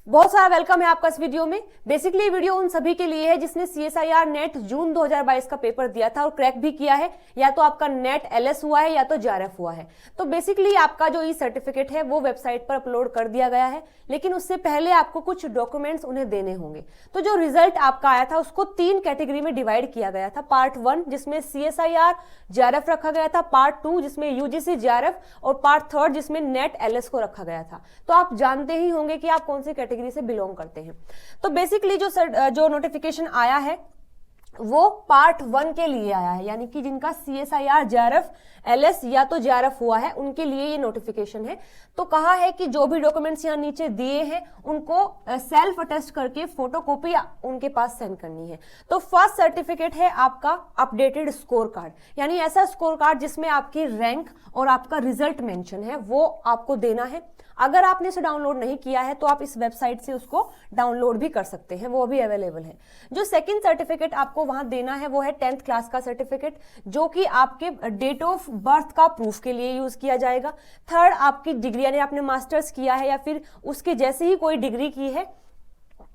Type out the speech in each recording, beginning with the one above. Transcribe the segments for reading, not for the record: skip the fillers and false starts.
बहुत सारा वेलकम है आपका इस वीडियो में। बेसिकली वीडियो उन सभी के लिए है जिसने CSIR नेट जून 2022 का पेपर दिया था और क्रैक भी किया है, या तो आपका नेट LS हुआ है या तो JRF हुआ है। तो बेसिकली आपका जो ई सर्टिफिकेट है वो वेबसाइट पर अपलोड कर दिया गया है, लेकिन उससे पहले आपको कुछ डॉक्यूमेंट्स उन्हें देने होंगे। तो जो रिजल्ट आपका आया था उसको 3 कैटेगरी में डिवाइड किया गया था। पार्ट 1 जिसमें CSIR JRF रखा गया था, पार्ट 2 जिसमें UGC JRF और पार्ट 3 जिसमें नेट LS को रखा गया था। तो आप जानते ही होंगे कि आप कौन सी कैटेगरी से बिलोंग करते हैं। तो बेसिकली जो नोटिफिकेशन आया है वो पार्ट 1 के लिए आया है, यानी कि जिनका CSIR JRF LS या तो JRF हुआ है उनके लिए ये नोटिफिकेशन है। तो कहा है कि जो भी डॉक्यूमेंट्स यहाँ नीचे दिए हैं उनको सेल्फ अटेस्ट करके फोटोकॉपी उनके पास सेंड करनी है। तो फर्स्ट सर्टिफिकेट है आपका अपडेटेड स्कोर कार्ड, यानी ऐसा स्कोर कार्ड जिसमें आपकी रैंक और आपका रिजल्ट मेंशन है, वो आपको देना है। अगर आपने इसे डाउनलोड नहीं किया है तो आप इस वेबसाइट से उसको डाउनलोड भी कर सकते हैं, वो भी अवेलेबल है। जो सेकंड सर्टिफिकेट आपको वहां देना है वो है 10th क्लास का सर्टिफिकेट, जो कि आपके डेट ऑफ बर्थ का प्रूफ के लिए यूज किया जाएगा। थर्ड आपकी डिग्री, यानी आपने मास्टर्स किया है या फिर उसके जैसे ही कोई डिग्री की है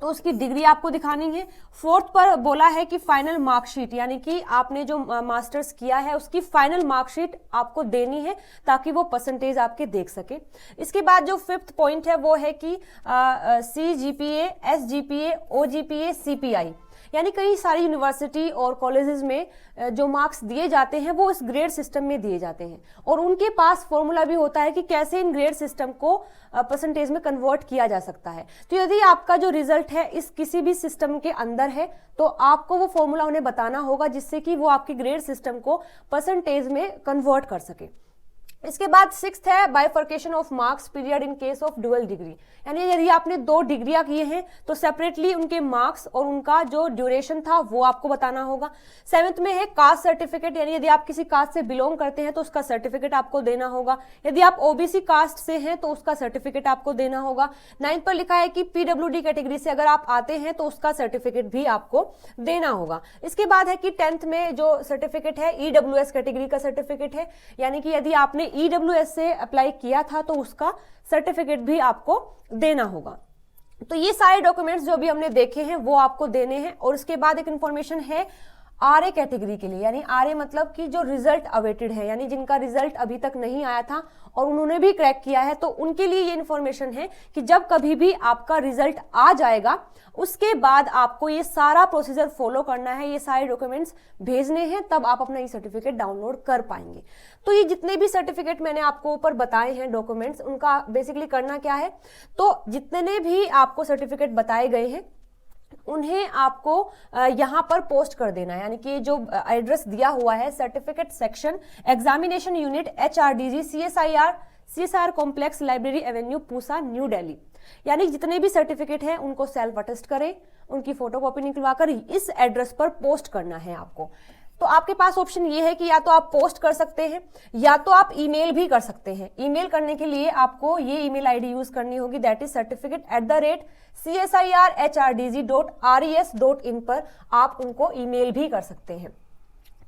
तो उसकी डिग्री आपको दिखानी है। फोर्थ पर बोला है कि फाइनल मार्कशीट, यानी कि आपने जो मास्टर्स किया है उसकी फाइनल मार्कशीट आपको देनी है ताकि वो परसेंटेज आपके देख सके। इसके बाद जो फिफ्थ पॉइंट है वो है कि CGPA, SGPA, OGPA, CPI, यानी कई सारी यूनिवर्सिटी और कॉलेजेस में जो मार्क्स दिए जाते हैं वो इस ग्रेड सिस्टम में दिए जाते हैं और उनके पास फॉर्मूला भी होता है कि कैसे इन ग्रेड सिस्टम को परसेंटेज में कन्वर्ट किया जा सकता है। तो यदि आपका जो रिजल्ट है इस किसी भी सिस्टम के अंदर है तो आपको वो फॉर्मूला उन्हें बताना होगा जिससे कि वो आपकी ग्रेड सिस्टम को परसेंटेज में कन्वर्ट कर सके। इसके बाद सिक्स्थ है bifurcation of marks period in case of dual degree, यानी यदि आपने 2 डिग्रियां किए हैं तो सेपरेटली उनके मार्क्स और उनका जो ड्यूरेशन था वो आपको बताना होगा। 7th में है कास्ट सर्टिफिकेट, यानी यदि आप किसी कास्ट से बिलोंग करते हैं तो उसका सर्टिफिकेट आपको देना होगा। यदि आप OBC कास्ट से हैं तो उसका सर्टिफिकेट आपको देना होगा। 9th पर लिखा है कि PWD कैटेगरी से अगर आप आते हैं तो उसका सर्टिफिकेट भी आपको देना होगा। इसके बाद है कि 10th में जो सर्टिफिकेट है EWS कैटेगरी का सर्टिफिकेट है, यानी कि यदि आपने EWS से अप्लाई किया था तो उसका सर्टिफिकेट भी आपको देना होगा। तो ये सारे डॉक्यूमेंट्स जो भी हमने देखे हैं वो आपको देने हैं। और इसके बाद एक इंफॉर्मेशन है RA कैटेगरी के लिए, यानी RA मतलब कि जो रिजल्ट अवेटेड है, यानी जिनका रिजल्ट अभी तक नहीं आया था और उन्होंने भी क्रैक किया है, तो उनके लिए ये इन्फॉर्मेशन है कि जब कभी भी आपका रिजल्ट आ जाएगा उसके बाद आपको ये सारा प्रोसीजर फॉलो करना है, ये सारे डॉक्यूमेंट्स भेजने हैं, तब आप अपना ये सर्टिफिकेट डाउनलोड कर पाएंगे। तो ये जितने भी सर्टिफिकेट मैंने आपको ऊपर बताए हैं डॉक्यूमेंट्स, उनका बेसिकली करना क्या है, तो जितने भी आपको सर्टिफिकेट बताए गए हैं उन्हें आपको यहां पर पोस्ट कर देना है, यानी कि जो एड्रेस दिया हुआ है certificate section examination unit HRDG CSIR complex library Avenue Pusa new Delhi, यानी जितने भी सर्टिफिकेट हैं उनको सेल्फ अटेस्ट करें, उनकी फोटोकॉपी निकलवाकर इस एड्रेस पर पोस्ट करना है आपको। तो आपके पास ऑप्शन ये है कि या तो आप पोस्ट कर सकते हैं या तो आप ईमेल भी कर सकते हैं। ईमेल करने के लिए आपको ये ईमेल आईडी यूज करनी होगी, दैट इज certificate@csirhdg.res.in पर आप उनको ईमेल भी कर सकते हैं।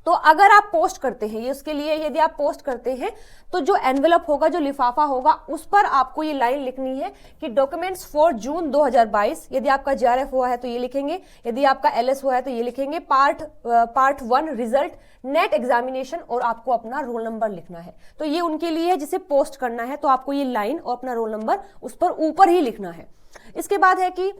तो अगर आप पोस्ट करते हैं, ये उसके लिए यदि आप पोस्ट करते हैं तो जो एनवेलप होगा, जो लिफाफा होगा, उस पर आपको ये लाइन लिखनी है कि डॉक्यूमेंट्स फॉर जून 2022। यदि आपका JRF हुआ है तो ये लिखेंगे, यदि आपका LS हुआ है तो ये लिखेंगे पार्ट 1 रिजल्ट नेट एग्जामिनेशन और आपको अपना रोल नंबर लिखना है। तो ये उनके लिए है जिसे पोस्ट करना है, तो आपको ये लाइन और अपना रोल नंबर उस पर ऊपर ही लिखना है। इसके बाद है कि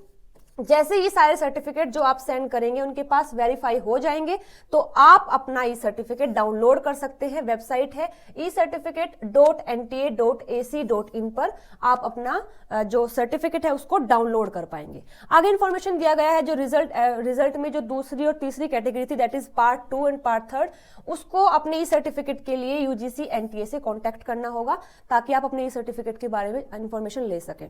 जैसे ये सारे सर्टिफिकेट जो आप सेंड करेंगे उनके पास वेरीफाई हो जाएंगे तो आप अपना ई सर्टिफिकेट डाउनलोड कर सकते हैं। वेबसाइट है ecertificate.nta.ac.in पर आप अपना जो सर्टिफिकेट है उसको डाउनलोड कर पाएंगे। आगे इंफॉर्मेशन दिया गया है जो रिजल्ट में जो दूसरी और तीसरी कैटेगरी थी, that is part 2 and part 3, उसको अपने ई सर्टिफिकेट के लिए UGC NTA से कॉन्टेक्ट करना होगा ताकि आप अपने ई सर्टिफिकेट के बारे में इंफॉर्मेशन ले सकें।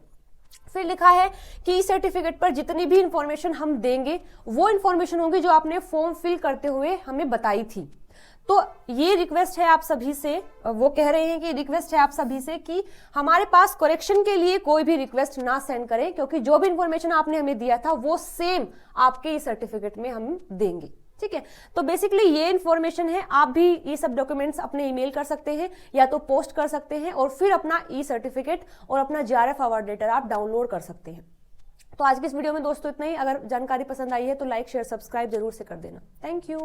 फिर लिखा है कि इस सर्टिफिकेट पर जितनी भी इंफॉर्मेशन हम देंगे वो इंफॉर्मेशन होगी जो आपने फॉर्म फिल करते हुए हमें बताई थी। तो ये रिक्वेस्ट है आप सभी से, वो कह रहे हैं कि रिक्वेस्ट है आप सभी से कि हमारे पास करेक्शन के लिए कोई भी रिक्वेस्ट ना सेंड करें, क्योंकि जो भी इंफॉर्मेशन आपने हमें दिया था वो सेम आपके इस सर्टिफिकेट में हम देंगे। ठीक है, तो बेसिकली ये इन्फॉर्मेशन है। आप भी ये सब डॉक्यूमेंट्स अपने ईमेल कर सकते हैं या तो पोस्ट कर सकते हैं और फिर अपना ई सर्टिफिकेट और अपना JRF अवार्ड लेटर आप डाउनलोड कर सकते हैं। तो आज की इस वीडियो में दोस्तों इतना ही। अगर जानकारी पसंद आई है तो लाइक शेयर सब्सक्राइब जरूर से कर देना। Thank you.